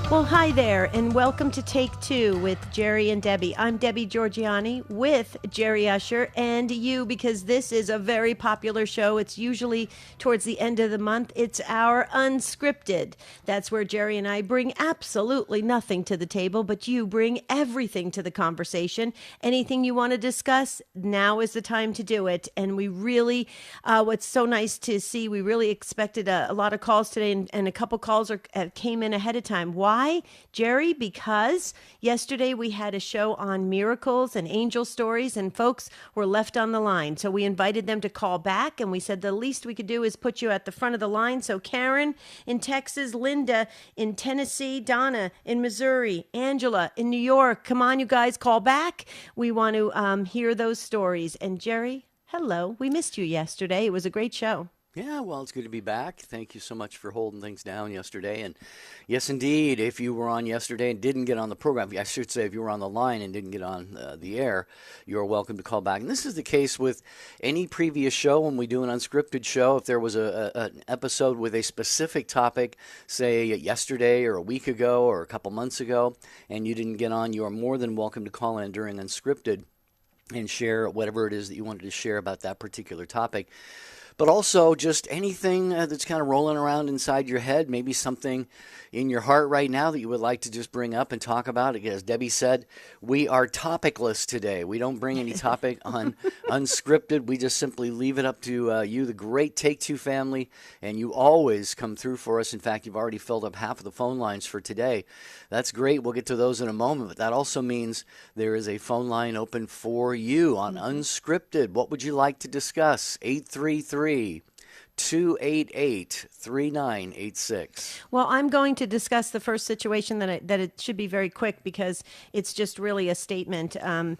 Well, hi there, and welcome to Take Two with Jerry and Debbie. I'm Debbie Georgiani with Jerry Usher and you, because this is a very popular show. It's usually towards the end of the month. It's our Unscripted. That's where Jerry and I bring absolutely nothing to the table, but you bring everything to the conversation. Anything you want to discuss, now is the time to do it. And we really, what's so nice to see, we really expected a lot of calls today, and a couple calls came in ahead of time. Why, Jerry? Because yesterday we had a show on miracles and angel stories, and folks were left on the line. So we invited them to call back, and we said the least we could do is put you at the front of the line. So Karen in Texas, Linda in Tennessee, Donna in Missouri, Angela in New York. Come on, you guys, call back. We want to hear those stories. And Jerry, hello. We missed you yesterday. It was a great show. Yeah, well, it's good to be back. Thank you so much for holding things down yesterday. And yes, indeed, if you were on yesterday and didn't get on the program, I should say if you were on the line and didn't get on the air, you're welcome to call back. And this is the case with any previous show when we do an unscripted show. If there was an episode with a specific topic, say yesterday or a week ago or a couple months ago, and you didn't get on, you are more than welcome to call in during Unscripted and share whatever it is that you wanted to share about that particular topic. But also just anything that's kind of rolling around inside your head, maybe something in your heart right now that you would like to just bring up and talk about. As Debbie said, we are topicless today. We don't bring any topic on Unscripted. We just simply leave it up to you, the great Take Two family, and you always come through for us. In fact, you've already filled up half of the phone lines for today. That's great. We'll get to those in a moment, but that also means there is a phone line open for you on Unscripted. What would you like to discuss? 833-288-3986. Well, I'm going to discuss the first situation that it should be very quick, because it's just really a statement and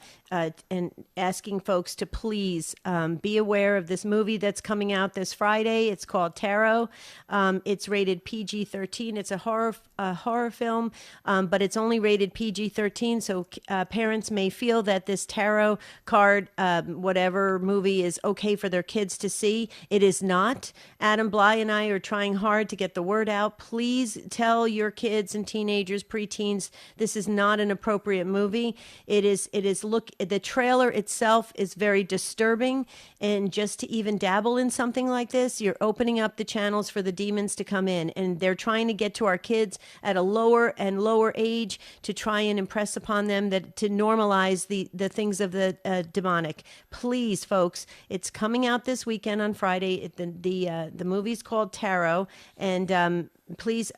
asking folks to please be aware of this movie that's coming out this Friday. It's called Tarot. It's rated PG-13. It's a horror film, but it's only rated PG-13. So parents may feel that this tarot card, whatever movie, is okay for their kids to see. It is not. Adam Bly and I are trying hard to get the word out. Please tell your kids and teenagers, preteens, this is not an appropriate movie. It is. Look, the trailer itself is very disturbing, and just to even dabble in something like this, you're opening up the channels for the demons to come in, and they're trying to get to our kids at a lower and lower age to try and impress upon them that to normalize the things of the demonic. Please, folks, it's coming out this weekend on Friday. The movie's called Tarot, and please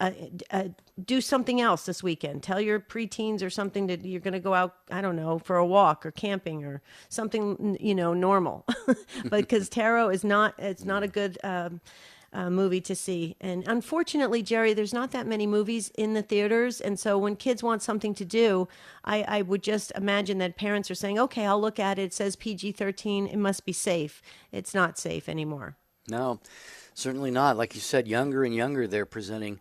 do something else this weekend. Tell your preteens or something that you're going to go out, I don't know, for a walk or camping or something, normal. But because Tarot is not a good movie to see. And unfortunately, Jerry, there's not that many movies in the theaters. And so when kids want something to do, I would just imagine that parents are saying, okay, I'll look at it. It says PG-13. It must be safe. It's not safe anymore. No, certainly not. Like you said, younger and younger, they're presenting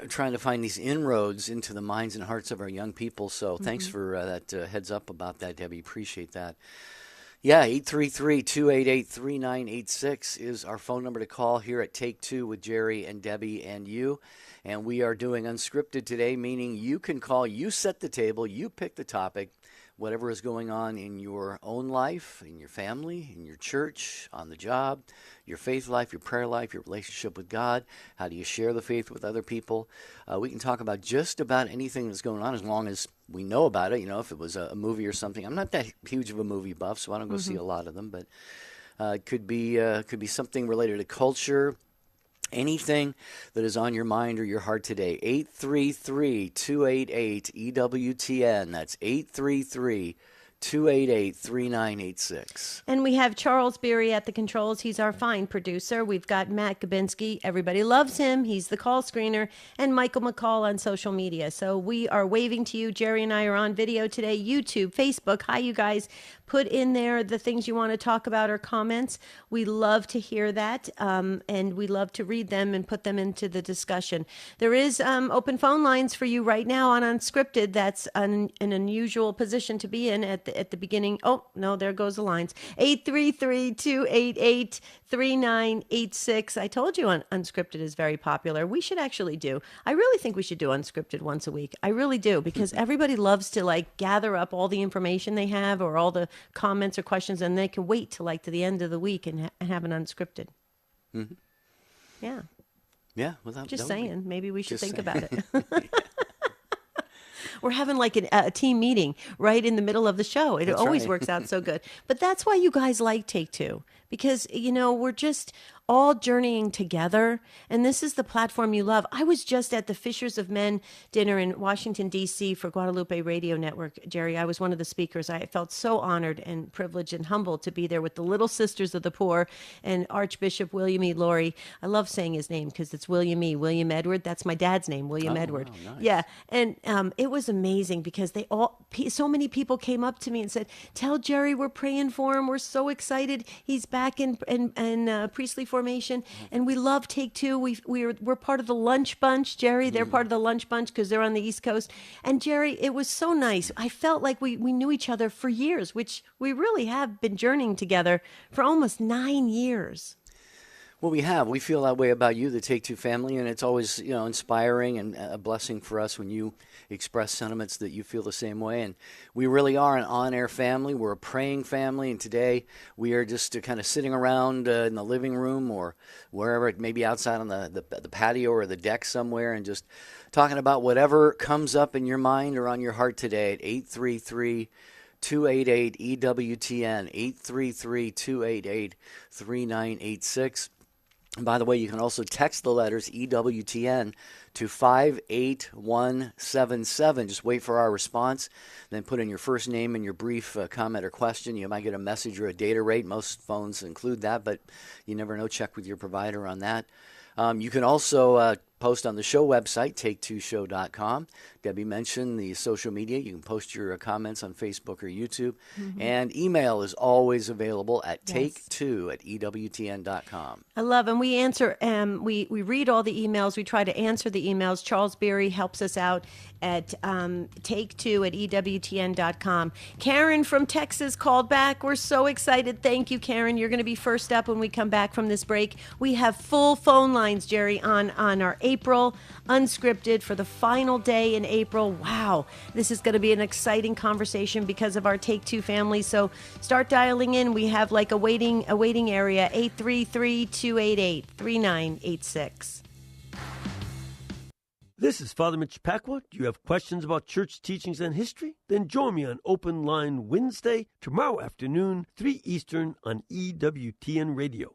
trying to find these inroads into the minds and hearts of our young people. So thanks for that heads up about that, Debbie. Appreciate that. Yeah, 833-288-3986 is our phone number to call here at Take Two with Jerry and Debbie and you. And we are doing Unscripted today, meaning you can call, you set the table, you pick the topic, whatever is going on in your own life, in your family, in your church, on the job, your faith life, your prayer life, your relationship with God. How do you share the faith with other people? We can talk about just about anything that's going on as long as we know about it. If it was a movie or something. I'm not that huge of a movie buff, so I don't go see a lot of them. But it could be something related to culture. Anything that is on your mind or your heart today. 833-288-EWTN. That's 833-288-3986. And we have Charles Beery at the controls. He's our fine producer. We've got Matt Gabinski. Everybody loves him. He's the call screener. And Michael McCall on social media. So we are waving to you. Jerry and I are on video today. YouTube, Facebook. Hi, you guys. Put in there the things you want to talk about or comments. We love to hear that, and we love to read them and put them into the discussion. There is open phone lines for you right now on Unscripted. That's an unusual position to be in at at the beginning. Oh, no, there goes the lines. 833-288-3986. I told you Unscripted is very popular. We should actually I really think we should do Unscripted once a week. I really do, because everybody loves to like gather up all the information they have or all the comments or questions, and they can wait till like to the end of the week and have an Unscripted. Mm-hmm. Yeah. Yeah. Well, just saying, maybe we should think about it. Yeah. We're having like a team meeting right in the middle of the show. It always works out so good. But that's why you guys like Take Two, because, we're just all journeying together. And this is the platform you love. I was just at the Fishers of Men dinner in Washington, D.C. for Guadalupe Radio Network, Jerry. I was one of the speakers. I felt so honored and privileged and humbled to be there with the Little Sisters of the Poor and Archbishop William E. Laurie. I love saying his name because it's William Edward. That's my dad's name, William Edward. Wow, nice. Yeah. And it was amazing because so many people came up to me and said, "Tell Jerry we're praying for him. We're so excited. He's back in priestly formation, and we love Take Two. We're part of the lunch bunch, Jerry. They're part of the lunch bunch because they're on the East Coast. And Jerry, it was so nice. I felt like we knew each other for years, which we really have been journeying together for almost 9 years. Well, we have. We feel that way about you, the Take Two family, and it's always, inspiring and a blessing for us when you express sentiments that you feel the same way. And we really are an on-air family. We're a praying family, and today we are just kind of sitting around in the living room or wherever, maybe outside on the patio or the deck somewhere, and just talking about whatever comes up in your mind or on your heart today at 833-288-EWTN, 833-288-3986. And by the way, you can also text the letters EWTN to 58177. Just wait for our response. Then put in your first name and your brief comment or question. You might get a message or a data rate. Most phones include that, but you never know. Check with your provider on that. You can also post on the show website, take2show.com. Debbie mentioned the social media. You can post your comments on Facebook or YouTube. Mm-hmm. And email is always available at take2@ewtn.com. I love, and we answer, we read all the emails. We try to answer the emails. Charles Beery helps us out at take2@ewtn.com. Karen from Texas called back. We're so excited. Thank you, Karen. You're going to be first up when we come back from this break. We have full phone lines, Jerry, on our April Unscripted for the final day in April. Wow, this is going to be an exciting conversation because of our Take Two family. So start dialing in. We have like a waiting area, 833-288-3986. This is Father Mitch Pacwa. Do you have questions about church teachings and history? Then join me on Open Line Wednesday, tomorrow afternoon, 3 Eastern on EWTN Radio.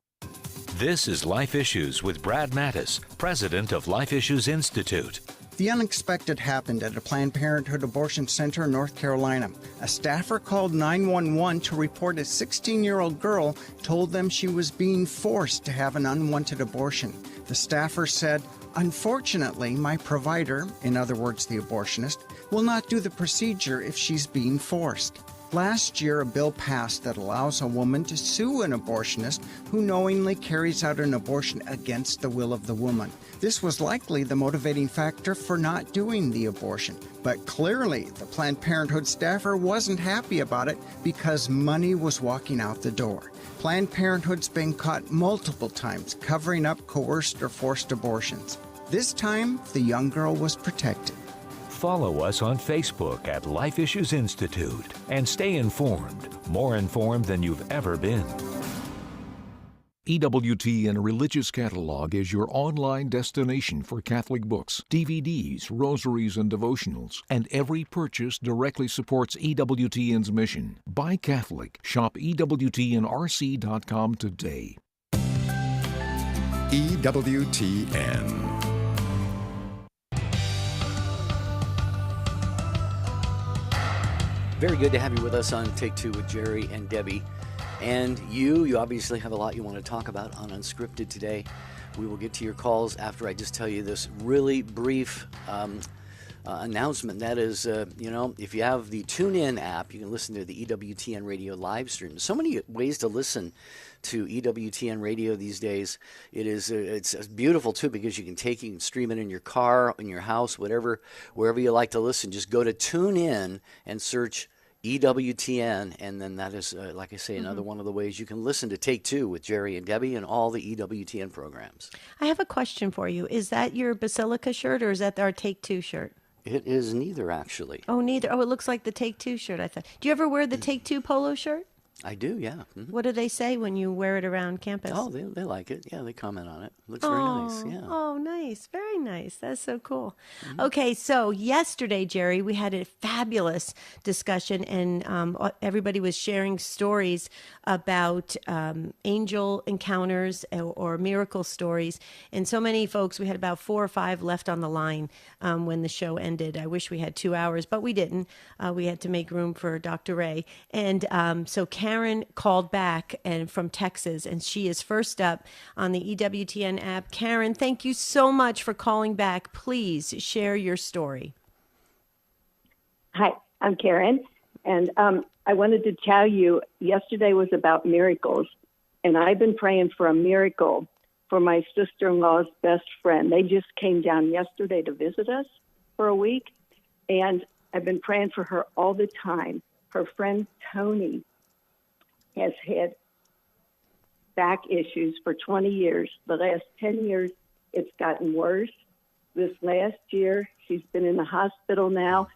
This is Life Issues with Brad Mattis, president of Life Issues Institute. The unexpected happened at a Planned Parenthood abortion center in North Carolina. A staffer called 911 to report a 16-year-old girl told them she was being forced to have an unwanted abortion. The staffer said, "Unfortunately, my provider, in other words the abortionist, will not do the procedure if she's being forced." Last year, a bill passed that allows a woman to sue an abortionist who knowingly carries out an abortion against the will of the woman. This was likely the motivating factor for not doing the abortion. But clearly, the Planned Parenthood staffer wasn't happy about it because money was walking out the door. Planned Parenthood's been caught multiple times covering up coerced or forced abortions. This time, the young girl was protected. Follow us on Facebook at Life Issues Institute and stay informed, more informed than you've ever been. EWTN Religious Catalog is your online destination for Catholic books, DVDs, rosaries, and devotionals, and every purchase directly supports EWTN's mission. Buy Catholic. Shop EWTNRC.com today. EWTN. Very good to have you with us on Take Two with Jerry and Debbie. And you obviously have a lot you want to talk about on Unscripted today. We will get to your calls after I just tell you this really brief announcement. That is, if you have the TuneIn app, you can listen to the EWTN Radio live stream. There's so many ways to listen to EWTN Radio these days. It's beautiful too because you can stream it in your car, in your house, wherever you like to listen. Just go to TuneIn and search EWTN, and then that is, like I say, another one of the ways you can listen to Take Two with Jerry and Debbie and all the EWTN programs. I have a question for you. Is that your Basilica shirt or is that our Take Two shirt? It is neither, actually. Oh, neither. Oh, it looks like the Take Two shirt, I thought. Do you ever wear the Take Two polo shirt? I do, yeah. Mhm. What do they say when you wear it around campus? Oh, they like it. Yeah, they comment on it. Looks very nice. Yeah. Oh, nice. Very nice. That's so cool. Okay, so yesterday, Jerry, we had a fabulous discussion, and everybody was sharing stories about angel encounters or miracle stories. And so many folks, we had about 4 or 5 left on the line when the show ended. I wish we had 2 hours, but we didn't. We had to make room for Dr. Ray. And so Karen called back and from Texas, and she is first up on the EWTN app. Karen, thank you so much for calling back. Please share your story. Hi, I'm Karen, and I wanted to tell you, yesterday was about miracles, and I've been praying for a miracle for my sister-in-law's best friend. They just came down yesterday to visit us for a week, and I've been praying for her all the time. Her friend Tony has had back issues for 20 years. The last 10 years, it's gotten worse. This last year, she's been in the hospital now.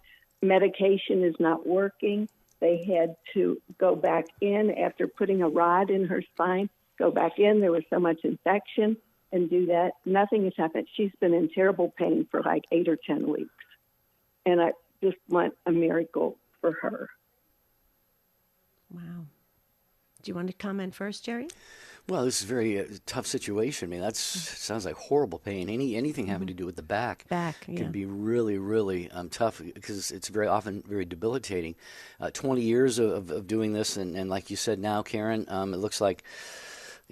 Medication is not working. They had to go back in after putting a rod in her spine, go back in. There was so much infection and do that. Nothing has happened. She's been in terrible pain for like 8 or 10 weeks. And I just want a miracle for her. Wow. Do you want to comment first, Jerry? Well, this is a very tough situation. I mean, that sounds like horrible pain. Anything having to do with the back can be really, really tough because it's very often very debilitating. 20 years of doing this, and like you said now, Karen, it looks like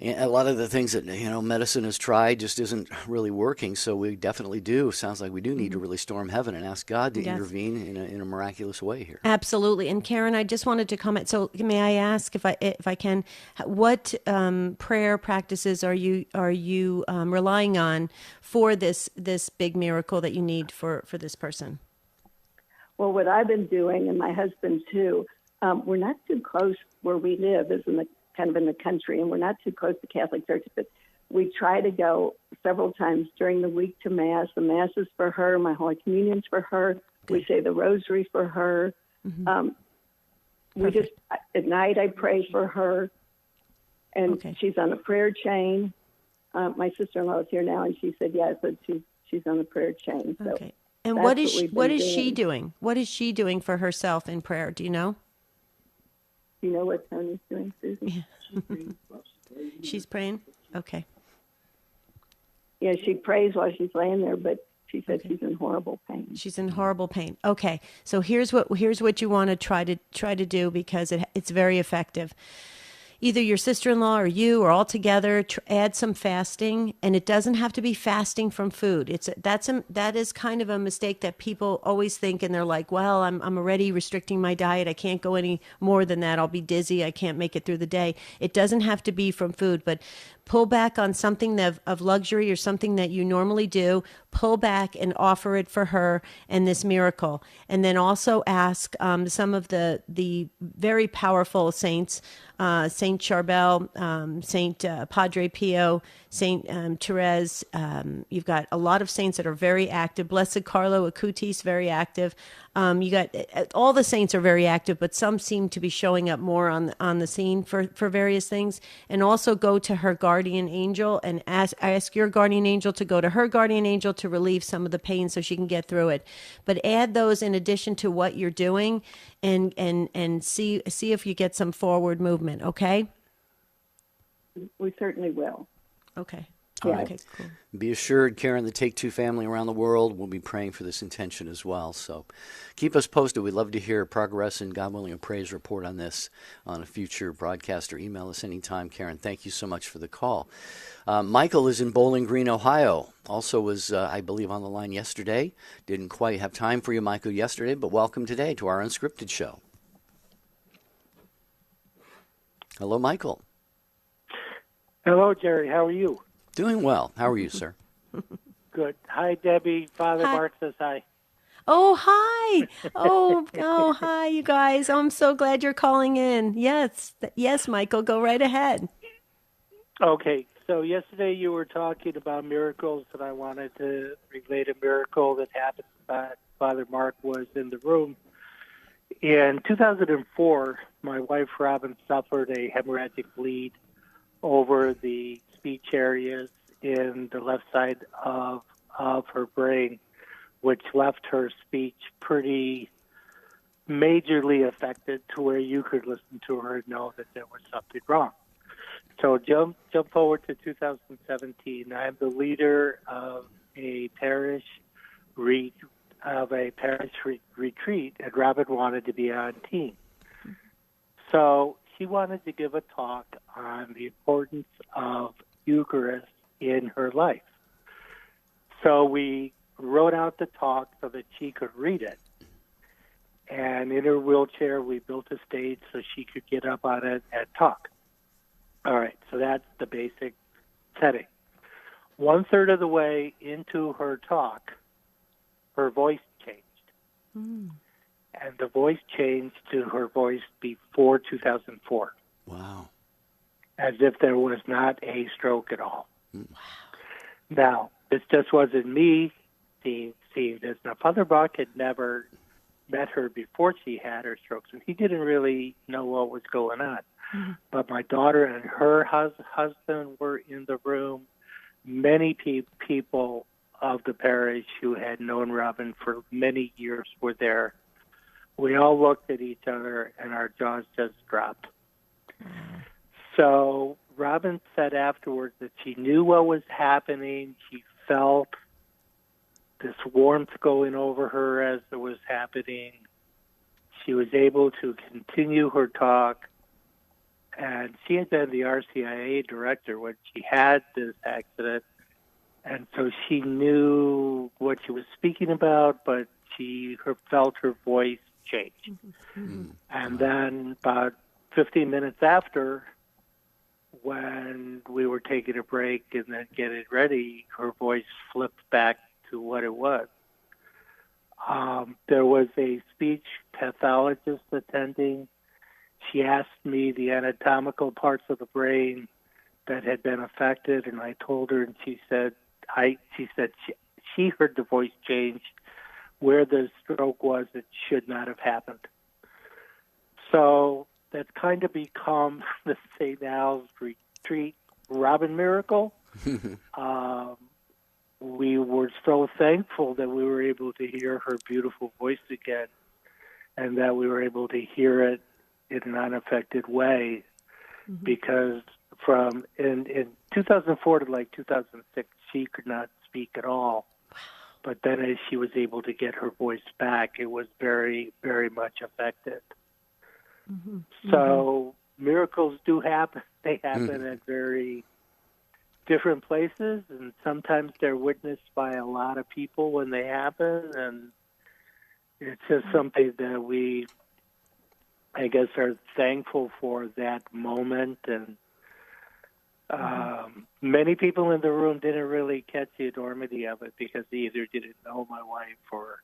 a lot of the things that medicine has tried just isn't really working. So we definitely do. Sounds like we do need to really storm heaven and ask God to intervene in a miraculous way here. Absolutely. And Karen, I just wanted to comment. So may I ask if I can, what prayer practices are you relying on for this big miracle that you need for this person? Well, what I've been doing, and my husband too, we're not too close where we live, is kind of in the country, and we're not too close to Catholic Church, but we try to go several times during the week to Mass. The Mass is for her. My Holy Communion's for her. Good. We say the Rosary for her. We just, at night, I pray for her, and she's on a prayer chain. My sister-in-law is here now, and she said, yes, but she's on a prayer chain. So and what is she doing? What is she doing for herself in prayer? Do you know? Do you know what Tony's doing, Susan? Yeah. She's praying? Okay. Yeah, she prays while she's laying there, but she said she's in horrible pain. She's in horrible pain. Okay. So here's what you want to try to do, because it's very effective. Either your sister-in-law or you or all together, add some fasting, and it doesn't have to be fasting from food. That is kind of a mistake that people always think, and they're like, well, I'm already restricting my diet. I can't go any more than that. I'll be dizzy. I can't make it through the day. It doesn't have to be from food, but pull back on something of luxury or something that you normally do. Pull back and offer it for her and this miracle. And then also ask some of the very powerful saints, Saint Charbel, Saint Padre Pio, Saint Therese. You've got a lot of saints that are very active. Blessed Carlo Acutis, very active. You got all the saints are very active, but some seem to be showing up more on the scene for various things. And also go to her guardian angel and ask your guardian angel to go to her guardian angel to relieve some of the pain so she can get through it. But add those in addition to what you're doing, and see if you get some forward movement. Okay. We certainly will. Okay. All right. Okay, cool. Be assured, Karen, the Take Two family around the world will be praying for this intention as well. So keep us posted. We'd love to hear progress and, God willing, a praise report on this on a future broadcast, or email us anytime. Karen, thank you so much for the call. Michael is in Bowling Green, Ohio. Also was, I believe, on the line yesterday. Didn't quite have time for you, Michael, yesterday, but welcome today to our Unscripted show. Hello, Michael. Hello, Jerry. How are you? Doing well. How are you, sir? Good. Hi, Debbie. Father Hi. Bart says hi. Oh, hi. Oh, hi, you guys. Oh, I'm so glad you're calling in. Yes, Michael, go right ahead. Okay, so yesterday you were talking about miracles, and I wanted to relate a miracle that happened. Father Mark was in the room. In 2004, my wife Robin suffered a hemorrhagic bleed over the speech areas in the left side of her brain, which left her speech pretty majorly affected to where you could listen to her and know that there was something wrong. So jump forward to 2017. I'm the leader of a parish retreat, and Robin wanted to be on team. So she wanted to give a talk on the importance of Eucharist in her life. So we wrote out the talk so that she could read it. And in her wheelchair, we built a stage so she could get up on it and talk. All right, so that's the basic setting. 1/3 of the way into her talk, her voice changed. And the voice changed to her voice before 2004. Wow. As if there was not a stroke at all. Wow. Now, this just wasn't me seeing this. Now, Father Bach had never met her before she had her strokes, and he didn't really know what was going on. Mm-hmm. But my daughter and her husband were in the room. Many people of the parish who had known Robin for many years were there. We all looked at each other, and our jaws just dropped. So Robin said afterwards that she knew what was happening. She felt this warmth going over her as it was happening. She was able to continue her talk. And she had been the RCIA director when she had this accident. And so she knew what she was speaking about, but she felt her voice change. Mm-hmm. And then about 15 minutes after, when we were taking a break and then getting ready, her voice flipped back to what it was. There was a speech pathologist attending. She asked me the anatomical parts of the brain that had been affected, and I told her, and she said she heard the voice change. Where the stroke was, it should not have happened. So that's kind of become the St. Al's Retreat Robin miracle. We were so thankful that we were able to hear her beautiful voice again, and that we were able to hear it in an unaffected way, because from in 2004 to like 2006, she could not speak at all. But then as she was able to get her voice back, it was very, very much affected. So miracles do happen. They happen at very different places, and sometimes they're witnessed by a lot of people when they happen, and it's just something that we, I guess, are thankful for that moment. And many people in the room didn't really catch the enormity of it because they either didn't know my wife or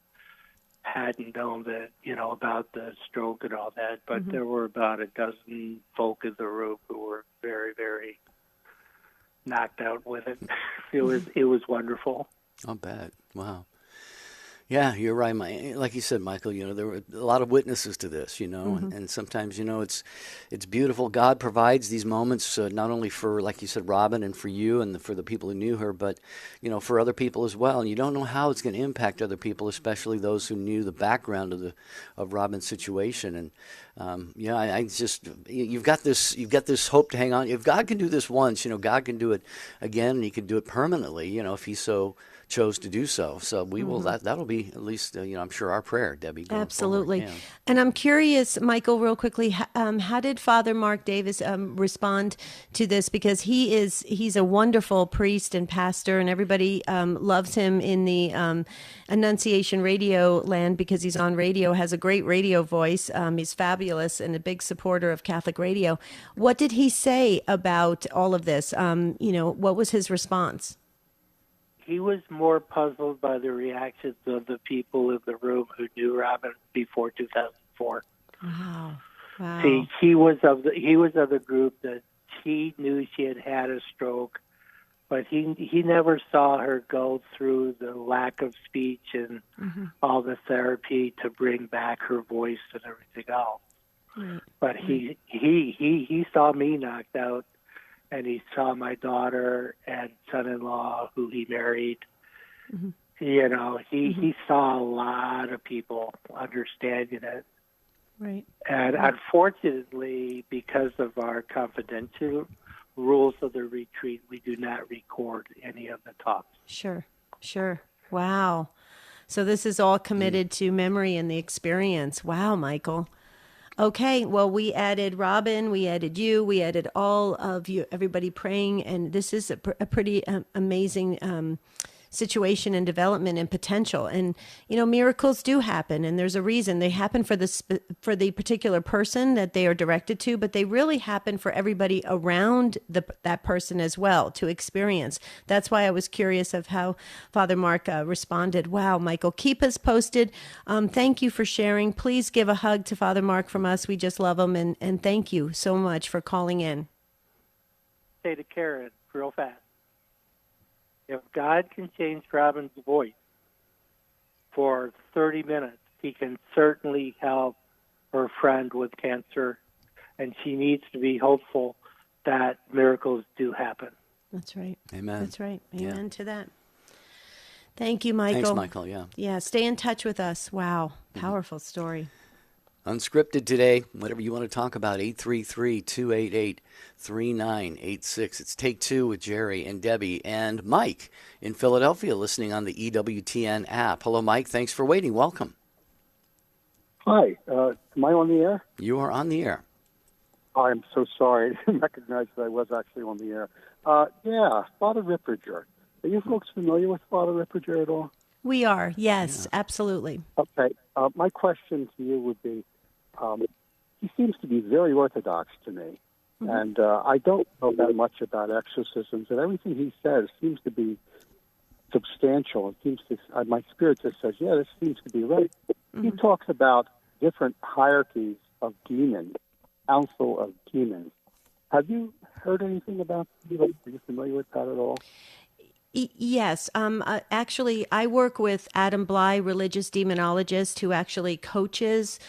hadn't known that, about the stroke and all that. But there were about a dozen folk in the room who were very, very knocked out with it. It was wonderful. I'll bet. Wow. Yeah, you're right. Like you said, Michael, there were a lot of witnesses to this, and sometimes, it's beautiful. God provides these moments not only for, like you said, Robin, and for you and for the people who knew her, but, for other people as well. And you don't know how it's going to impact other people, especially those who knew the background of Robin's situation. And I just, you've got this hope to hang on. If God can do this once, God can do it again, and He can do it permanently, if He so chose to do so. So we will, that'll be at least, I'm sure, our prayer, Debbie. Absolutely. Forward. Yeah. And I'm curious, Michael, real quickly, how did Father Mark Davis respond to this? Because he's a wonderful priest and pastor, and everybody loves him in the Annunciation radio land because he's on radio, has a great radio voice. He's fabulous and a big supporter of Catholic radio. What did he say about all of this? What was his response? he was more puzzled by the reactions of the people in the room who knew Robin before 2004. Wow. Wow. See, he was of the group that he knew she had a stroke, but he never saw her go through the lack of speech and all the therapy to bring back her voice and everything else. Right. But he saw me knocked out, and he saw my daughter and son-in-law who he married. You know, he saw a lot of people understanding it. Right. And unfortunately, because of our confidential rules of the retreat, we do not record any of the talks. Sure. Wow. So this is all committed to memory and the experience. Wow, Michael. Okay, well, we added Robin, we added you, we added all of you, everybody praying, and this is a pretty amazing situation and development and potential. And, you know, miracles do happen, and there's a reason. They happen for the particular person that they are directed to, but they really happen for everybody around that person as well to experience. That's why I was curious of how Father Mark responded. Wow, Michael, keep us posted. Thank you for sharing. Please give a hug to Father Mark from us. We just love him, and thank you so much for calling in. Say to Karen, real fast. If God can change Robin's voice for 30 minutes, he can certainly help her friend with cancer, and she needs to be hopeful that miracles do happen. That's right. Amen. That's right. Amen to that. Thank you, Michael. Thanks, Michael, yeah. Yeah, stay in touch with us. Wow, powerful story. Unscripted today, whatever you want to talk about, 833-288-3986. It's Take Two with Jerry and Debbie and Mike in Philadelphia listening on the EWTN app. Hello, Mike. Thanks for waiting. Welcome. Hi. Am I on the air? You are on the air. I'm so sorry. I didn't recognize that I was actually on the air. Yeah, Father Ripperger. Are you folks familiar with Father Ripperger at all? We are. Yes, absolutely. Okay. My question to you would be, he seems to be very orthodox to me, and I don't know that much about exorcisms, and everything he says seems to be substantial. It seems to, my spirit just says, yeah, this seems to be right. He talks about different hierarchies of demons, council of demons. Have you heard anything about that? Are you familiar with that at all? Yes. Actually, I work with Adam Bly, religious demonologist, who actually coaches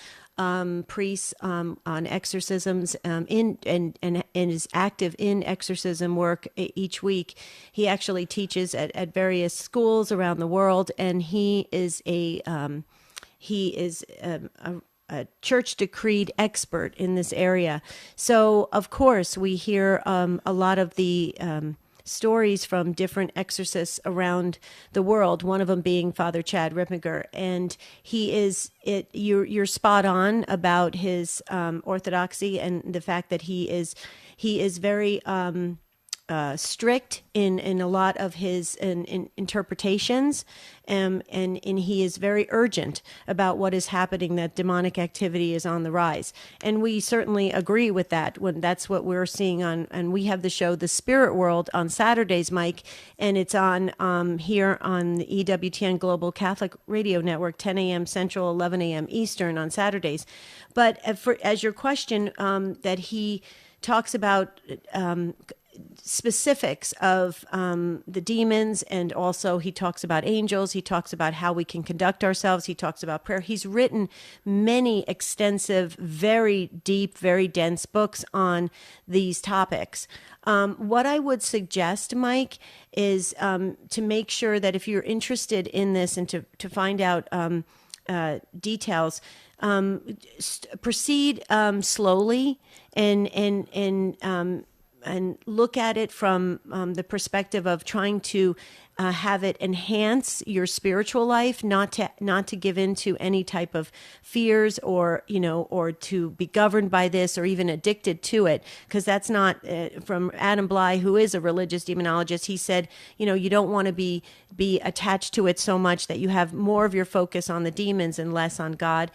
priests on exorcisms and is active in exorcism work each week. He actually teaches at various schools around the world, and he is a church decreed expert in this area. So, of course, we hear a lot of the stories from different exorcists around the world, one of them being Father Chad Ripperger. And you're spot on about his orthodoxy and the fact that he is very strict in a lot of his interpretations, and he is very urgent about what is happening, that demonic activity is on the rise. And we certainly agree with that when that's what we're seeing and we have the show The Spirit World on Saturdays, Mike, and it's on here on the EWTN Global Catholic Radio Network, 10 a.m. Central, 11 a.m. Eastern on Saturdays. But as your question, that he talks about specifics of the demons, and also he talks about angels. He talks about how we can conduct ourselves. He talks about prayer. He's written many extensive, very deep, very dense books on these topics. What I would suggest, Mike, is to make sure that if you're interested in this and to find out details, proceed slowly and look at it from the perspective of trying to have it enhance your spiritual life, not to give in to any type of fears or to be governed by this or even addicted to it, because that's not from Adam Bly, who is a religious demonologist. He said, you don't want to be attached to it so much that you have more of your focus on the demons and less on God.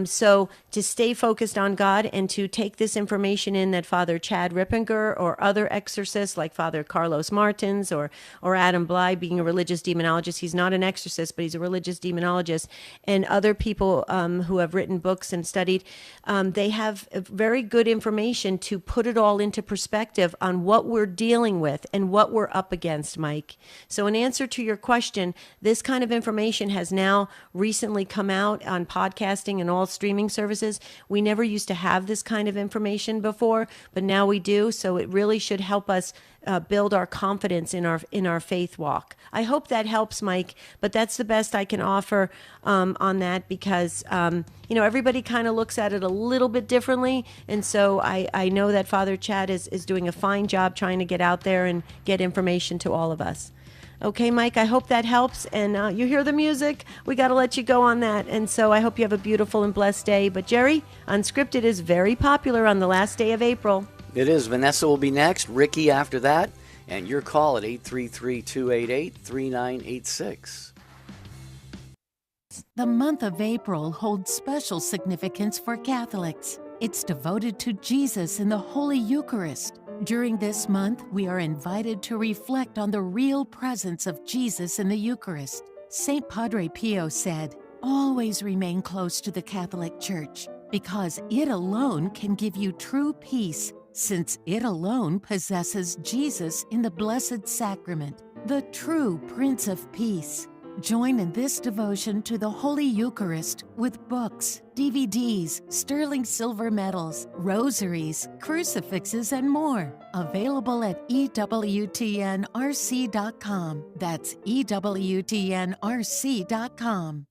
So to stay focused on God and to take this information in that Father Chad Ripperger or other exorcists like Father Carlos Martins or Adam Bly being a religious demonologist. He's not an exorcist, but he's a religious demonologist. And other people who have written books and studied, they have very good information to put it all into perspective on what we're dealing with and what we're up against, Mike. So in answer to your question, this kind of information has now recently come out on podcasting and all streaming services. We never used to have this kind of information before, but now we do. So it really should help us build our confidence in our faith walk. I hope that helps, Mike, but that's the best I can offer on that because, everybody kind of looks at it a little bit differently. And so I know that Father Chad is doing a fine job trying to get out there and get information to all of us. Okay, Mike, I hope that helps. And you hear the music. We got to let you go on that. And so I hope you have a beautiful and blessed day. But Jerry, Unscripted is very popular on the last day of April. It is. Vanessa will be next, Ricky after that, and your call at 833-288-3986. The month of April holds special significance for Catholics. It's devoted to Jesus in the Holy Eucharist. During this month, we are invited to reflect on the real presence of Jesus in the Eucharist. St. Padre Pio said, "Always remain close to the Catholic Church, because it alone can give you true peace, since it alone possesses Jesus in the Blessed Sacrament, the true Prince of Peace." Join in this devotion to the Holy Eucharist with books, DVDs, sterling silver medals, rosaries, crucifixes, and more. Available at EWTNRC.com. That's EWTNRC.com.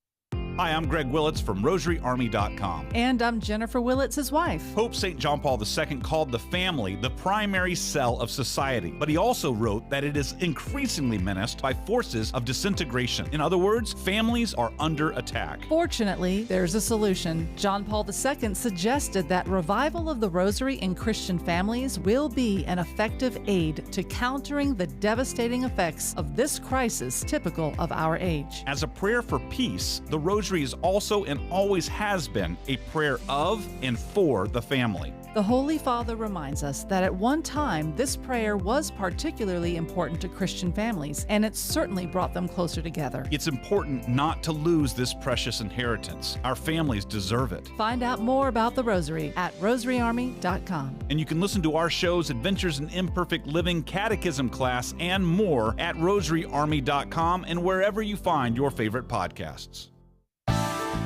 Hi, I'm Greg Willits from RosaryArmy.com. And I'm Jennifer Willits, his wife. Pope St. John Paul II called the family the primary cell of society, but he also wrote that it is increasingly menaced by forces of disintegration. In other words, families are under attack. Fortunately, there's a solution. John Paul II suggested that revival of the Rosary in Christian families will be an effective aid to countering the devastating effects of this crisis typical of our age. As a prayer for peace, the Rosary is also and always has been a prayer of and for the family. The Holy Father reminds us that at one time this prayer was particularly important to Christian families, and it certainly brought them closer together. It's important not to lose this precious inheritance. Our families deserve it. Find out more about the Rosary at RosaryArmy.com. And you can listen to our shows, Adventures in Imperfect Living, Catechism Class, and more at RosaryArmy.com and wherever you find your favorite podcasts.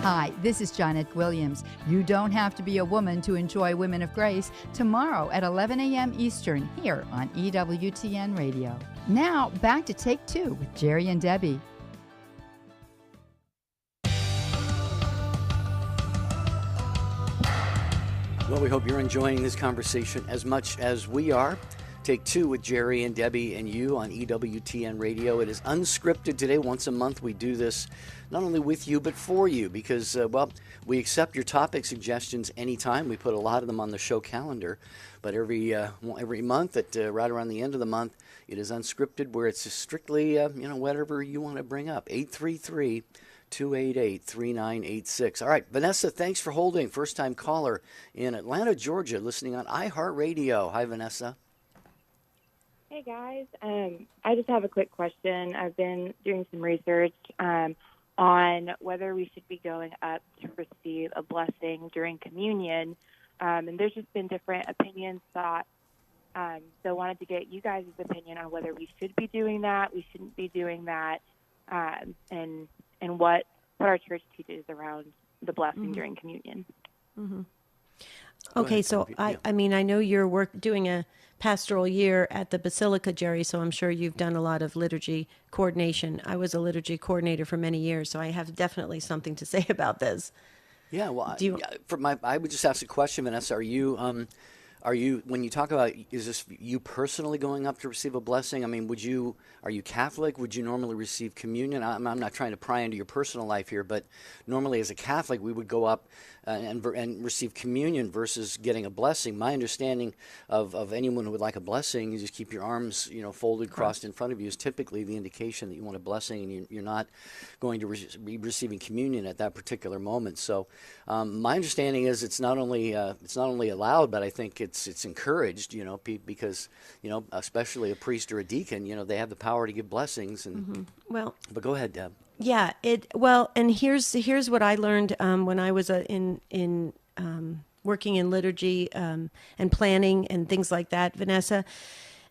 Hi, this is Janet Williams. You don't have to be a woman to enjoy Women of Grace tomorrow at 11 a.m. Eastern here on EWTN Radio. Now, back to Take Two with Jerry and Debbie. Well, we hope you're enjoying this conversation as much as we are. Take Two with Jerry and Debbie and you on EWTN Radio. It is unscripted today. Once a month we do this not only with you but for you because, we accept your topic suggestions anytime. We put a lot of them on the show calendar. But every month, at right around the end of the month, it is unscripted where it's strictly, whatever you want to bring up. 833-288-3986. All right, Vanessa, thanks for holding. First-time caller in Atlanta, Georgia, listening on iHeartRadio. Hi, Vanessa. Hey, guys. I just have a quick question. I've been doing some research on whether we should be going up to receive a blessing during communion. And there's just been different opinions, thoughts. So I wanted to get you guys' opinion on whether we should be doing that, we shouldn't be doing that, and what our church teaches around the blessing during communion. Mm-hmm. Okay, so I know you're doing a pastoral year at the Basilica, Jerry, so I'm sure you've done a lot of liturgy coordination. I was a liturgy coordinator for many years, so I have definitely something to say about this. Yeah, well, I would just ask a question, Vanessa. Are you, when you talk about, is this you personally going up to receive a blessing? I mean, are you Catholic? Would you normally receive communion? I'm not trying to pry into your personal life here, but normally as a Catholic, we would go up and receive communion versus getting a blessing. My understanding of anyone who would like a blessing, you just keep your arms, folded, crossed in front of you is typically the indication that you want a blessing, and you're not going to be receiving communion at that particular moment. So my understanding is it's not only allowed, but I think it's encouraged, because especially a priest or a deacon, they have the power to give blessings. And Well, but go ahead, Deb. yeah, and here's what I learned when I was in working in liturgy and planning and things like that, Vanessa.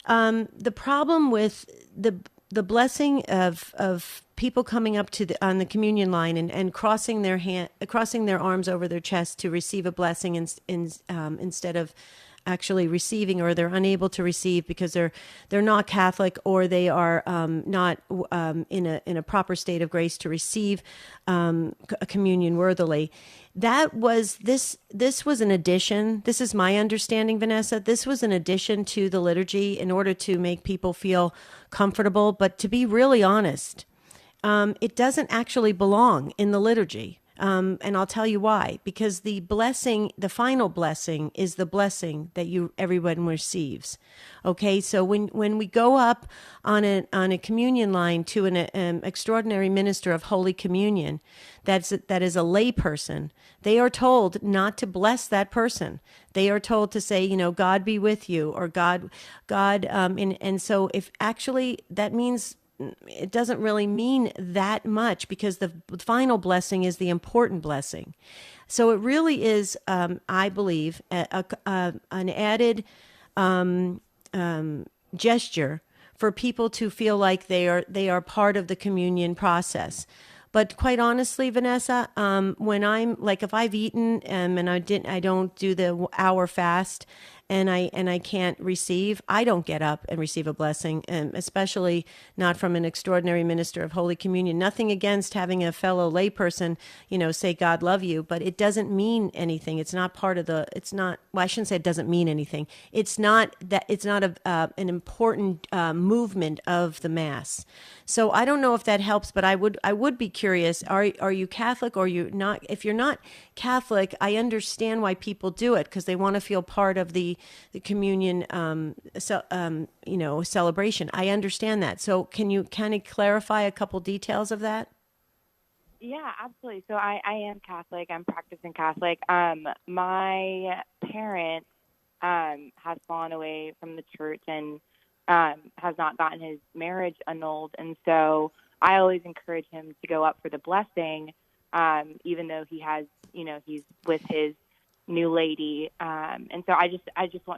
The problem with the blessing of people coming up to on the communion line and crossing their arms over their chest to receive a blessing instead of actually receiving, or they're unable to receive because they're not Catholic, or they are not in a proper state of grace to receive a communion worthily. This was an addition. This is my understanding, Vanessa. This was an addition to the liturgy in order to make people feel comfortable. But to be really honest, it doesn't actually belong in the liturgy. And I'll tell you why. Because the blessing, the final blessing, is the blessing that everyone receives. Okay, so when we go up on a communion line to an extraordinary minister of Holy Communion, that is a lay person, they are told not to bless that person. They are told to say, God be with you, or God, and so if actually that means. It doesn't really mean that much, because the final blessing is the important blessing. So it really is, I believe, an added gesture for people to feel like they are part of the communion process. But quite honestly, Vanessa, when I'm like, if I've eaten and I don't do the hour fast, and I can't receive, I don't get up and receive a blessing, especially not from an extraordinary minister of Holy Communion. Nothing against having a fellow layperson, say God love you, but it doesn't mean anything. It's not part of well, I shouldn't say it doesn't mean anything. It's not an important movement of the Mass. So I don't know if that helps, but I would be curious. Are you Catholic, or you not? If you're not Catholic, I understand why people do it, because they want to feel part of the communion celebration. I understand that. So can you kind of clarify a couple details of that? Yeah, absolutely. So I am Catholic. I'm practicing Catholic. My parent has fallen away from the church and has not gotten his marriage annulled. And so I always encourage him to go up for the blessing, even though he has, he's with his new lady. And so I just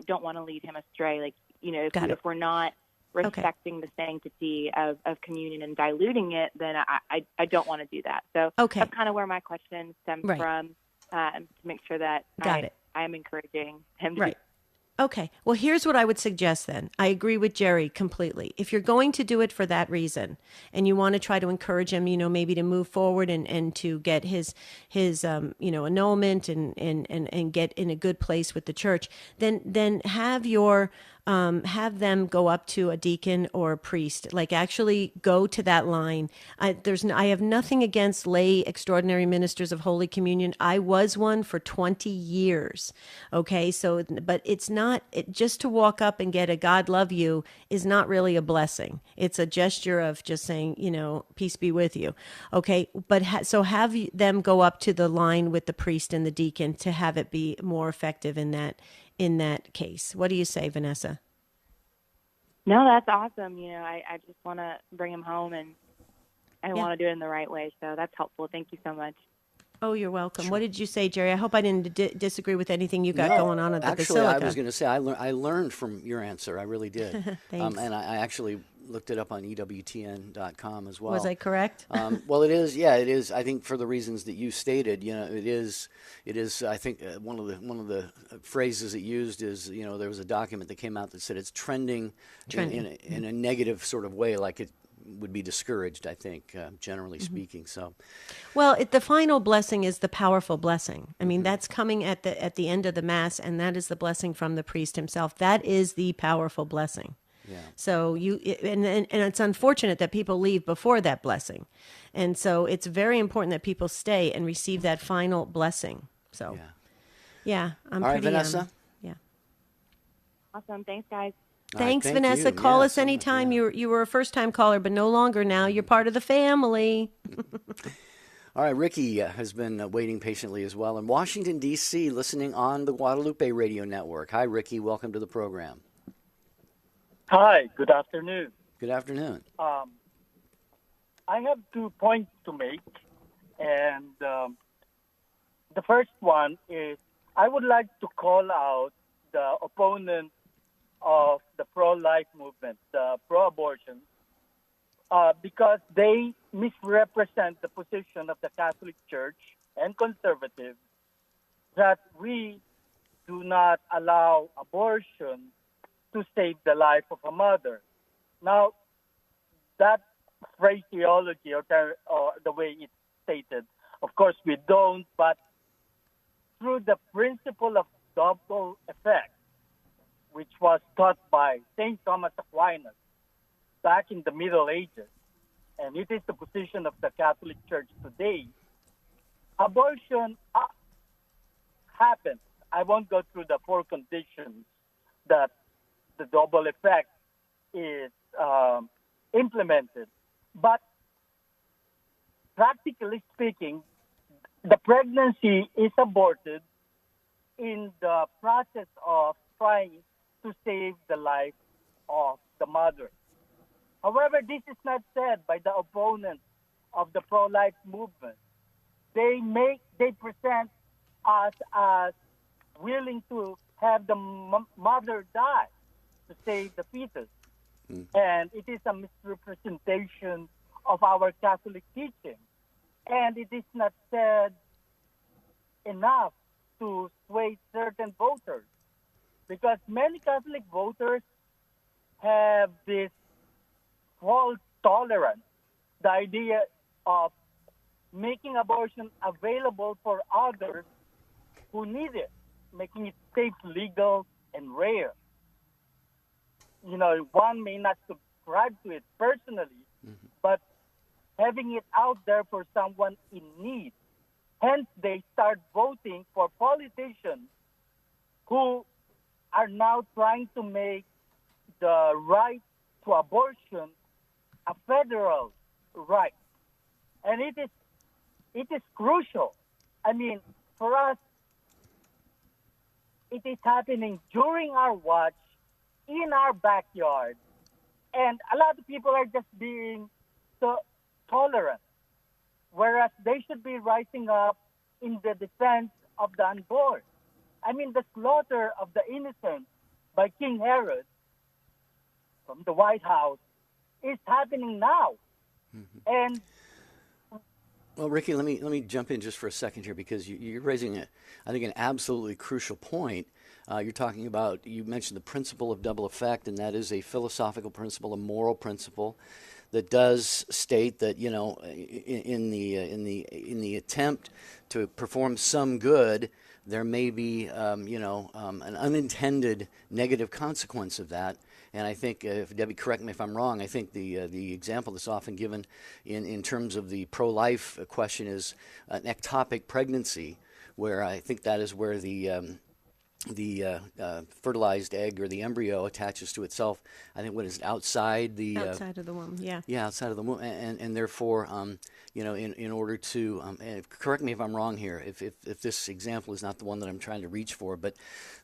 don't want to lead him astray. Like, if we're not respecting the sanctity of communion and diluting it, then I don't want to do that. So that's kind of where my question stems from, to make sure that I am encouraging him to do. Okay. Well, here's what I would suggest then. I agree with Jerry completely. If you're going to do it for that reason, and you want to try to encourage him, maybe to move forward and to get his annulment and get in a good place with the church, then have them go up to a deacon or a priest, like actually go to that line. I have nothing against lay extraordinary ministers of Holy Communion. I was one for 20 years. Okay. So, but it's not, just to walk up and get a God love you is not really a blessing. It's a gesture of just saying, peace be with you. Okay. But so have them go up to the line with the priest and the deacon to have it be more effective in that case. What do you say, Vanessa? No, that's awesome. I just want to bring him home, and I want to do it in the right way. So that's helpful. Thank you so much. Oh, you're welcome. Sure. What did you say, Jerry? I hope I didn't disagree with anything you got going on at the Basilica. Actually, I was going to say I learned from your answer. I really did. Thanks. And I actually looked it up on EWTN.com as well. Was I correct? Well, it is. Yeah, it is. I think for the reasons that you stated, it is. I think one of the phrases it used is, there was a document that came out that said it's trending. In a negative sort of way, like it would be discouraged, I think, generally speaking. So, well, the final blessing is the powerful blessing. I mean, that's coming at the end of the Mass, and that is the blessing from the priest himself. That is the powerful blessing. Yeah. So and it's unfortunate that people leave before that blessing, and so it's very important that people stay and receive that final blessing. So, yeah, I'm all pretty. Right, Vanessa. Yeah. Awesome. Thanks, guys. Thanks, Vanessa. Call us anytime. You were a first-time caller, but no longer now. You're part of the family. All All right, Ricky has been waiting patiently as well in Washington, D.C., listening on the Guadalupe Radio Network. Hi, Ricky. Welcome to the program. Hi, good afternoon. Good afternoon. I have 2 points to make, and the first one is I would like to call out the opponents of the pro-life movement, the pro-abortion, because they misrepresent the position of the Catholic Church and conservatives that we do not allow abortion to save the life of a mother. Now, that phraseology or the way it's stated, of course we don't, but through the principle of double effect, which was taught by St. Thomas Aquinas back in the Middle Ages, and it is the position of the Catholic Church today, abortion happens. I won't go through the 4 conditions that the double effect is implemented, but practically speaking, the pregnancy is aborted in the process of trying to save the life of the mother. However, this is not said by the opponents of the pro-life movement. They present us as willing to have the mother die to save the fetus. And it is a misrepresentation of our Catholic teaching. And it is not said enough to sway certain voters, because many Catholic voters have this false tolerance, the idea of making abortion available for others who need it, making it safe, legal, and rare. You know, one may not subscribe to it personally, but having it out there for someone in need. Hence, they start voting for politicians who are now trying to make the right to abortion a federal right. And it is crucial. I mean, for us, it is happening during our watch, in our backyard, and a lot of people are just being so tolerant, whereas they should be rising up in the defense of the unborn. I mean, the slaughter of the innocent by King Herod from the White House is happening now. And well, Ricky, let me jump in just for a second here, because you're raising, I think, an absolutely crucial point. You're talking about, you mentioned the principle of double effect, and that is a philosophical principle, a moral principle that does state that, you know, in the attempt to perform some good, there may be an unintended negative consequence of that. And I think, if Debbie, correct me if I'm wrong, I think the example that's often given in terms of the pro-life question is an ectopic pregnancy, where I think that is where the fertilized egg or the embryo attaches to itself. I think what is it, outside outside of the womb, yeah. Yeah, outside of the womb, and therefore, in order to, and correct me if I'm wrong here, if this example is not the one that I'm trying to reach for, but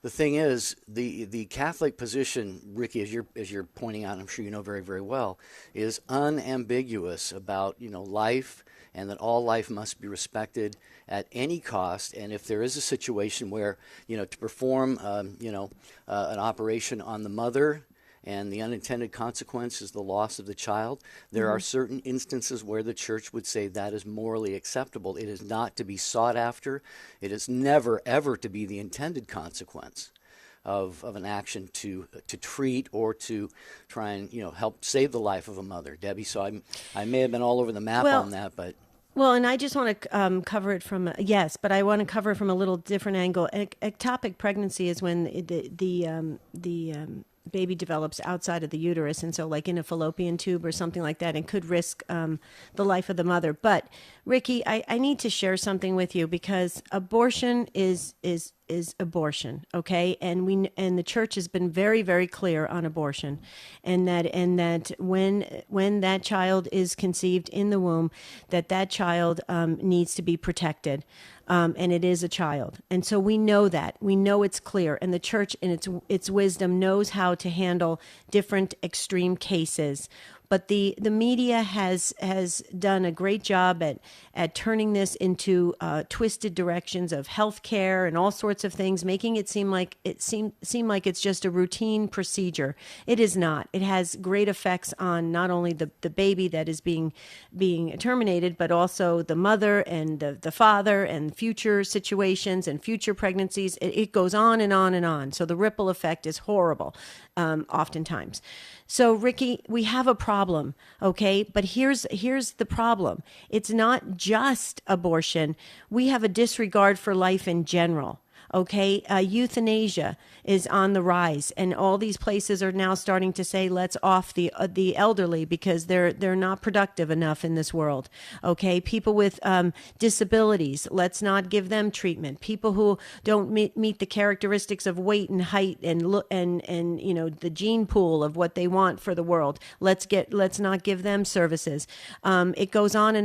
the thing is, the Catholic position, Ricky, as you're pointing out, I'm sure you know very, very well, is unambiguous about life, and that all life must be respected at any cost. And if there is a situation where, to perform, an operation on the mother, and the unintended consequence is the loss of the child, there are certain instances where the Church would say that is morally acceptable. It is not to be sought after. It is never, ever to be the intended consequence of an action to treat or to try and help save the life of a mother. Debbie, so I may have been all over the map on that, but. Well, and I just want to cover it from but I want to cover it from a little different angle. Ectopic pregnancy is when the baby develops outside of the uterus, and so like in a fallopian tube or something like that, and could risk the life of the mother. But Ricky, I need to share something with you because abortion is abortion, okay? And the church has been very, very clear on abortion, and that when that child is conceived in the womb, that child needs to be protected. And it is a child. And so we know that. We know it's clear. And the church, in its wisdom, knows how to handle different extreme cases. But the media has done a great job at turning this into twisted directions of healthcare and all sorts of things, making it seem like it's just a routine procedure. It is not. It has great effects on not only the baby that is being terminated, but also the mother and the father and future situations and future pregnancies. It goes on and on and on. So the ripple effect is horrible, oftentimes. So, Ricky, we have a problem, okay? But here's the problem. It's not just abortion. We have a disregard for life in general. Okay, euthanasia is on the rise, and all these places are now starting to say, "Let's off the elderly because they're not productive enough in this world." Okay, people with disabilities, let's not give them treatment. People who don't meet the characteristics of weight and height and the gene pool of what they want for the world, let's not give them services. It goes on.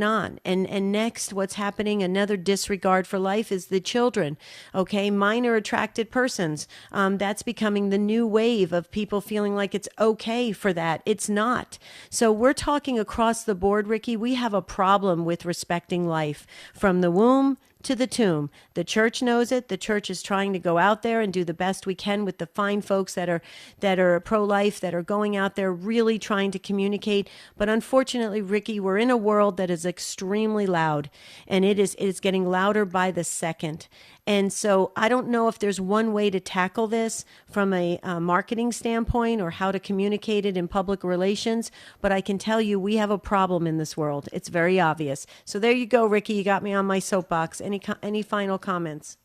And next, what's happening? Another disregard for life is the children. Okay. Minor attracted persons. That's becoming the new wave of people feeling like it's okay for that. It's not. So we're talking across the board, Ricky. We have a problem with respecting life from the womb to the tomb. The church knows it. The church is trying to go out there and do the best we can with the fine folks that are pro-life, that are going out there really trying to communicate. But unfortunately, Ricky, we're in a world that is extremely loud, and it is getting louder by the second. And so I don't know if there's one way to tackle this from a marketing standpoint or how to communicate it in public relations, but I can tell you we have a problem in this world. It's very obvious. So there you go, Ricky. You got me on my soapbox. Any final comments?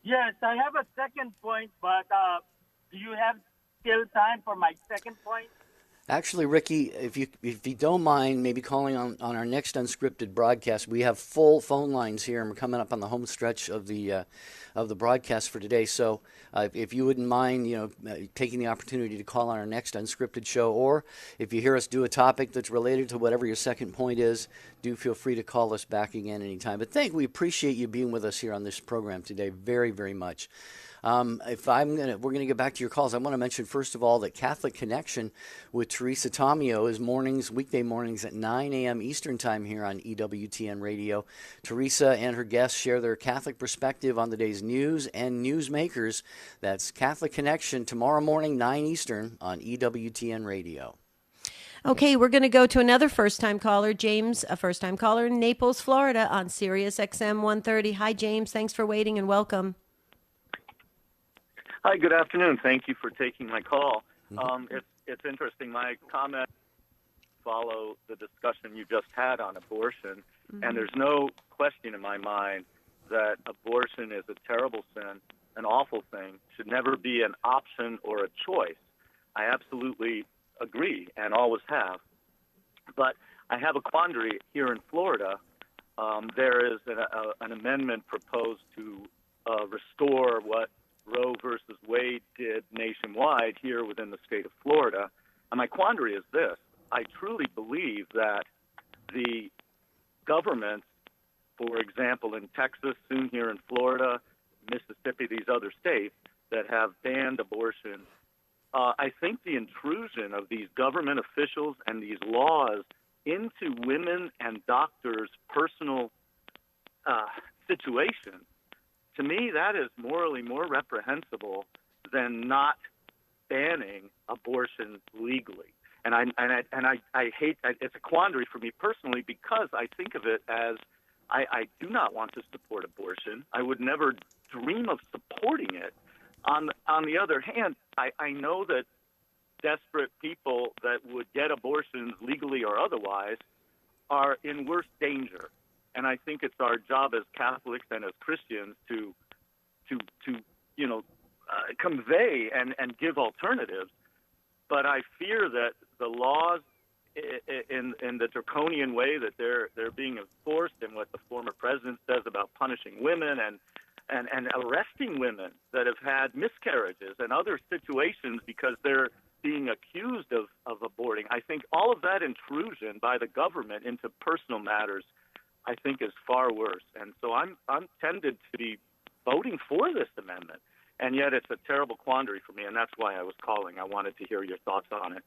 Yes, I have a second point, but do you have still time for my second point? Actually, Ricky, if you don't mind, maybe calling on our next Unscripted broadcast. We have full phone lines here, and we're coming up on the home stretch of the broadcast for today. So, if you wouldn't mind, taking the opportunity to call on our next Unscripted show, or if you hear us do a topic that's related to whatever your second point is, do feel free to call us back again anytime. But we appreciate you being with us here on this program today very, very much. We're going to get back to your calls. I want to mention, first of all, that Catholic Connection with Teresa Tomeo is weekday mornings at 9 a.m. Eastern Time here on EWTN Radio. Teresa and her guests share their Catholic perspective on the day's news and newsmakers. That's Catholic Connection tomorrow morning, 9 Eastern on EWTN Radio. Okay, we're going to go to another first-time caller, James, a first-time caller in Naples, Florida on Sirius XM 130. Hi, James. Thanks for waiting and welcome. Hi, good afternoon. Thank you for taking my call. It's interesting. My comments follow the discussion you just had on abortion, and there's no question in my mind that abortion is a terrible sin, an awful thing, should never be an option or a choice. I absolutely agree and always have. But I have a quandary here in Florida. There is an amendment proposed to restore what Roe versus Wade did nationwide here within the state of Florida. And my quandary is this. I truly believe that the government, for example, in Texas, soon here in Florida, Mississippi, these other states that have banned abortion, I think the intrusion of these government officials and these laws into women and doctors' personal situations, to me, that is morally more reprehensible than not banning abortion legally. And I hate it's a quandary for me personally because I think of it as I do not want to support abortion. I would never dream of supporting it. On the other hand, I know that desperate people that would get abortions legally or otherwise are in worse danger. And I think it's our job as Catholics and as Christians to convey and give alternatives. But I fear that the laws in the draconian way that they're being enforced, and what the former president says about punishing women and arresting women that have had miscarriages and other situations because they're being accused of aborting. I think all of that intrusion by the government into personal matters, I think, is far worse. And so I'm tended to be voting for this amendment, and yet it's a terrible quandary for me, and that's why I was calling. I wanted to hear your thoughts on it.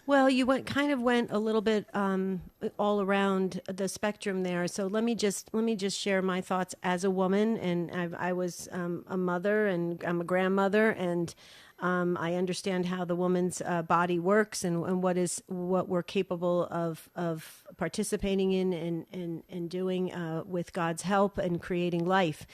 Well, you went a little bit all around the spectrum there. So let me just share my thoughts as a woman, and I was a mother, and I'm a grandmother, and I understand how the woman's body works and what we're capable of participating in and doing with God's help and creating life.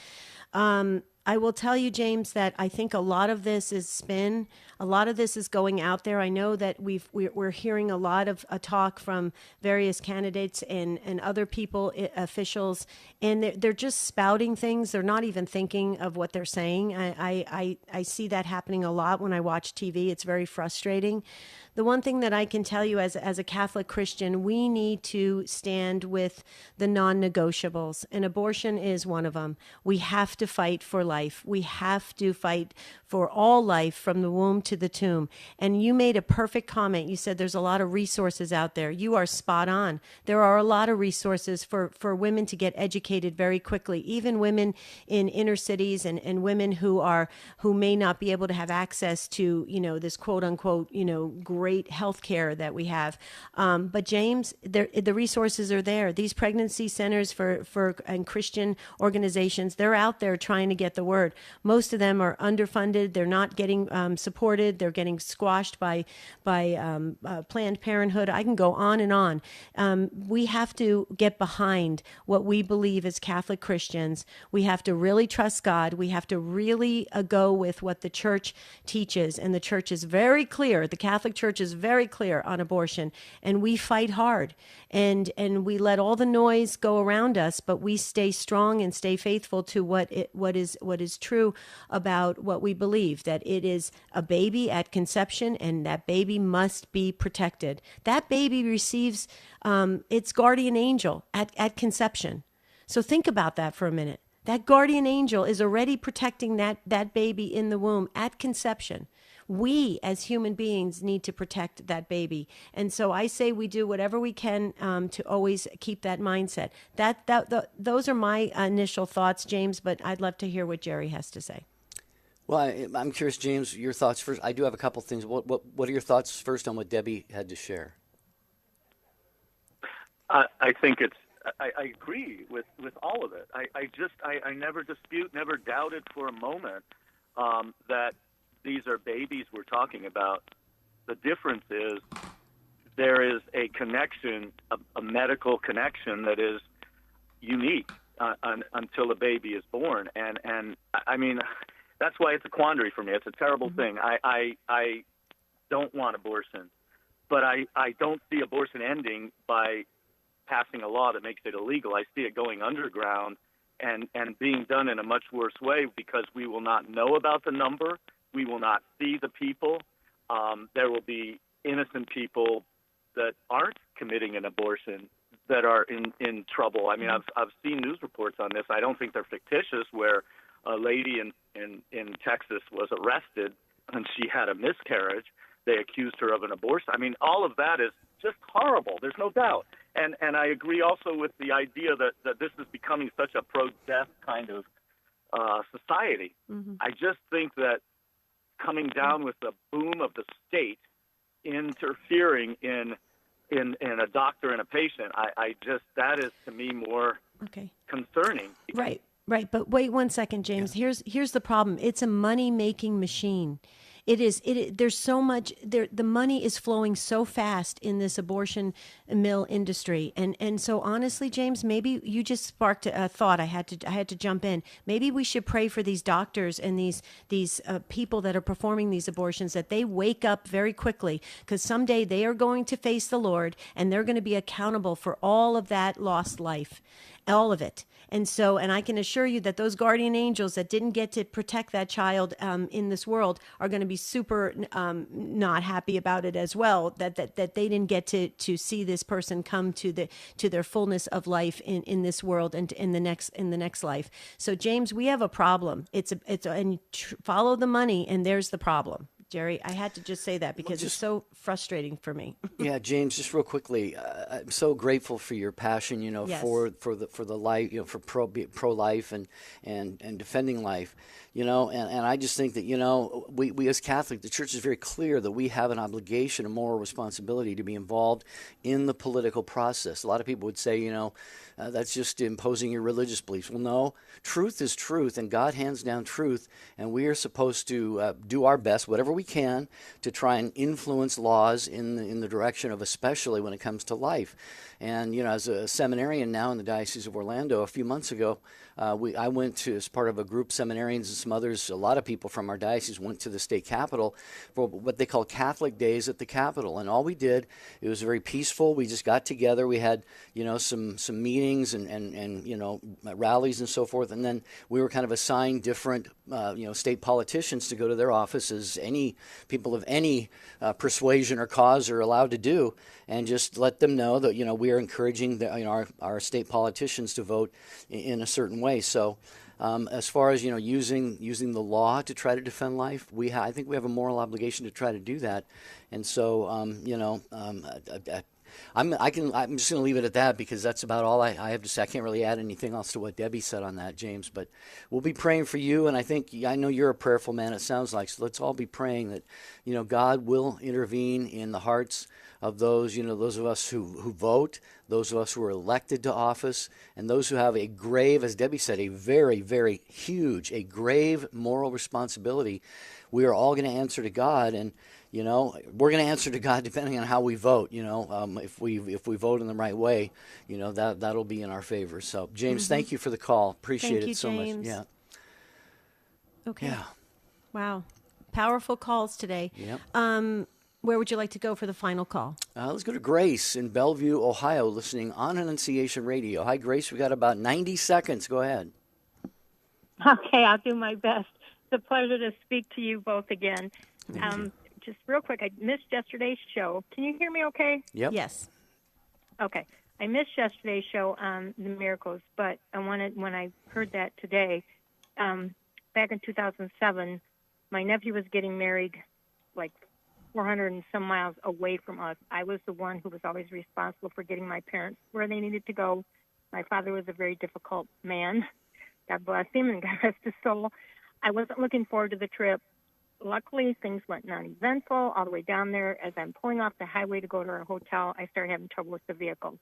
I will tell you, James, that I think a lot of this is spin. A lot of this is going out there. I know that we're hearing a lot of talk from various candidates and other people, officials, and they're just spouting things. They're not even thinking of what they're saying. I see that happening a lot when I watch TV. It's very frustrating. The one thing that I can tell you as a Catholic Christian, we need to stand with the non-negotiables, and abortion is one of them. We have to fight for life. We have to fight for all life from the womb to the tomb. And you made a perfect comment. You said there's a lot of resources out there. You are spot on. There are a lot of resources for women to get educated very quickly, even women in inner cities and women who may not be able to have access to, this quote unquote, great health care that we have. But James, the resources are there. These pregnancy centers and Christian organizations, they're out there trying to get the word. Most of them are underfunded. They're not getting supported. They're getting squashed by Planned Parenthood. I can go on and on. We have to get behind what we believe as Catholic Christians. We have to really trust God. We have to really go with what the church teaches. And the church is very clear. The Catholic Church is very clear on abortion. And we fight hard. And we let all the noise go around us, but we stay strong and stay faithful to what is true about what we believe, that it is a baby at conception and that baby must be protected. That baby receives its guardian angel at conception. So think about that for a minute. That guardian angel is already protecting that baby in the womb at conception. We as human beings need to protect that baby. And so I say we do whatever we can to always keep that mindset. Those are my initial thoughts, James, but I'd love to hear what Jerry has to say. Well, I'm curious, James, your thoughts first. I do have a couple things. What are your thoughts first on what Debbie had to share? I think I agree with all of it. I never dispute, never doubted for a moment that these are babies we're talking about. The difference is there is a connection, a medical connection that is unique until a baby is born. And I mean, that's why it's a quandary for me. It's a terrible thing. I don't want abortion, but I don't see abortion ending by passing a law that makes it illegal. I see it going underground and being done in a much worse way because we will not know about the number. We will not see the people. There will be innocent people that aren't committing an abortion that are in trouble. I mean, I've seen news reports on this. I don't think they're fictitious, where a lady in Texas was arrested and she had a miscarriage. They accused her of an abortion. I mean, all of that is just horrible. There's no doubt. And I agree also with the idea that this is becoming such a pro-death kind of society. Mm-hmm. I just think that coming down with the boom of the state interfering in a doctor and a patient, that is to me more concerning. Right. But wait one second, James. Yeah. Here's the problem. It's a money-making machine. There's so much there. The money is flowing so fast in this abortion mill industry, and so honestly, James, maybe you just sparked a thought. I had to jump in. Maybe we should pray for these doctors and these people that are performing these abortions, that they wake up very quickly, because someday they are going to face the Lord, and they're going to be accountable for all of that lost life, all of it. And I can assure you that those guardian angels that didn't get to protect that child in this world are going to be super not happy about it as well, that they didn't get to see this person come to their fullness of life in this world and in the next life. So James, we have a problem. Follow the money, and there's the problem. Jerry, I had to just say that because it's so frustrating for me. Yeah, James, just real quickly, I'm so grateful for your passion, Yes. for the life, for pro life and defending life, and I just think that we as Catholic, the Church is very clear that we have an obligation, a moral responsibility to be involved in the political process. A lot of people would say, that's just imposing your religious beliefs. Well, no, truth is truth, and God hands down truth, and we are supposed to do our best, whatever we can, to try and influence laws in the direction of, especially when it comes to life. And as a seminarian now in the Diocese of Orlando, a few months ago, I went to, as part of a group, seminarians and some others, a lot of people from our diocese went to the state capitol for what they call Catholic Days at the Capitol. And all we did, it was very peaceful. We just got together. We had, some meetings and rallies and so forth. And then we were kind of assigned different, state politicians to go to their offices. Any people of any persuasion or cause are allowed to do, and just let them know that, we are encouraging our state politicians to vote in a certain way. So as far as using the law to try to defend life, I think we have a moral obligation to try to do that. And so I'm just going to leave it at that, because that's about all I have to say. I can't really add anything else to what Debbie said on that, James. But we'll be praying for you, and I know you're a prayerful man, it sounds like. So let's all be praying that God will intervene in the hearts of those of us who vote, those of us who are elected to office, and those who have a grave, as Debbie said, a very, very huge, a grave moral responsibility. We are all going to answer to God, and we're going to answer to God depending on how we vote. If we vote in the right way, that'll be in our favor. So, James, thank you for the call. Appreciate it so much. Yeah. Okay. Yeah. Wow. Powerful calls today. Yep. Where would you like to go for the final call? Let's go to Grace in Bellevue, Ohio, listening on Annunciation Radio. Hi, Grace. We got about 90 seconds. Go ahead. Okay, I'll do my best. It's a pleasure to speak to you both again. Just real quick, I missed yesterday's show. Can you hear me okay? Yep. Yes. Okay. I missed yesterday's show on the miracles, but when I heard that today, back in 2007, my nephew was getting married like 400 and some miles away from us. I was the one who was always responsible for getting my parents where they needed to go. My father was a very difficult man. God bless him and God rest his soul. I wasn't looking forward to the trip. Luckily, things went non-eventful all the way down there. As I'm pulling off the highway to go to our hotel, I started having trouble with the vehicle.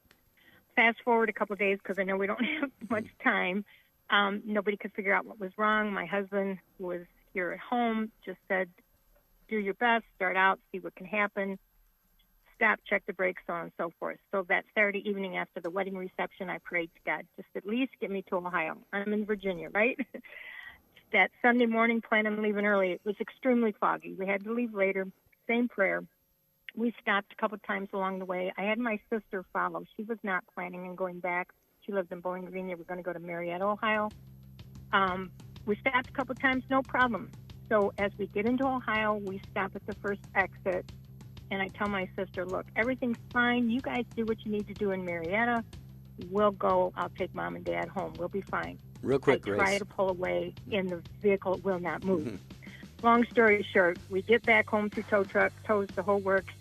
Fast forward a couple of days, because I know we don't have much time. Nobody could figure out what was wrong. My husband, who was here at home, just said, do your best, start out, see what can happen, stop, check the brakes, so on and so forth. So that Saturday evening after the wedding reception, I prayed to God, just at least get me to Ohio. I'm in Virginia, right? That Sunday morning, planning on leaving early, it was extremely foggy. We had to leave later. Same prayer. We stopped a couple of times along the way. I had my sister follow. She was not planning on going back. She lived in Bowling Green. They were going to go to Marietta, Ohio. We stopped a couple of times, no problem. So as we get into Ohio, we stop at the first exit, and I tell my sister, look, everything's fine. You guys do what you need to do in Marietta. We'll go. I'll take Mom and Dad home. We'll be fine. Real quick, I try Grace. to pull away, and the vehicle will not move. Long story short, we get back home through tow truck, tows the whole works.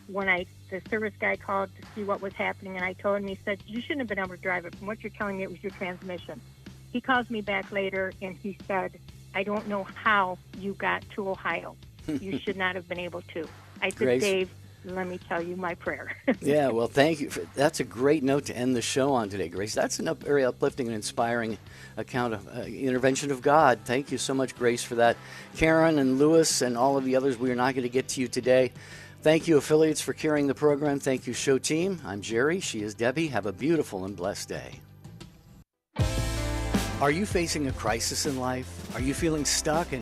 When the service guy called to see what was happening, and I told him, he said, you shouldn't have been able to drive it. From what you're telling me, it was your transmission. He calls me back later, and he said, I don't know how you got to Ohio. You should not have been able to. I said, Grace. Dave, let me tell you my prayer. Yeah, well, thank you. That's a great note to end the show on today, Grace. That's a very uplifting and inspiring account of intervention of God. Thank you so much, Grace, for that. Karen and Lewis and all of the others, we are not going to get to you today. Thank you, affiliates, for carrying the program. Thank you, show team. I'm Jerry. She is Debbie. Have a beautiful and blessed day. Are you facing a crisis in life? Are you feeling stuck?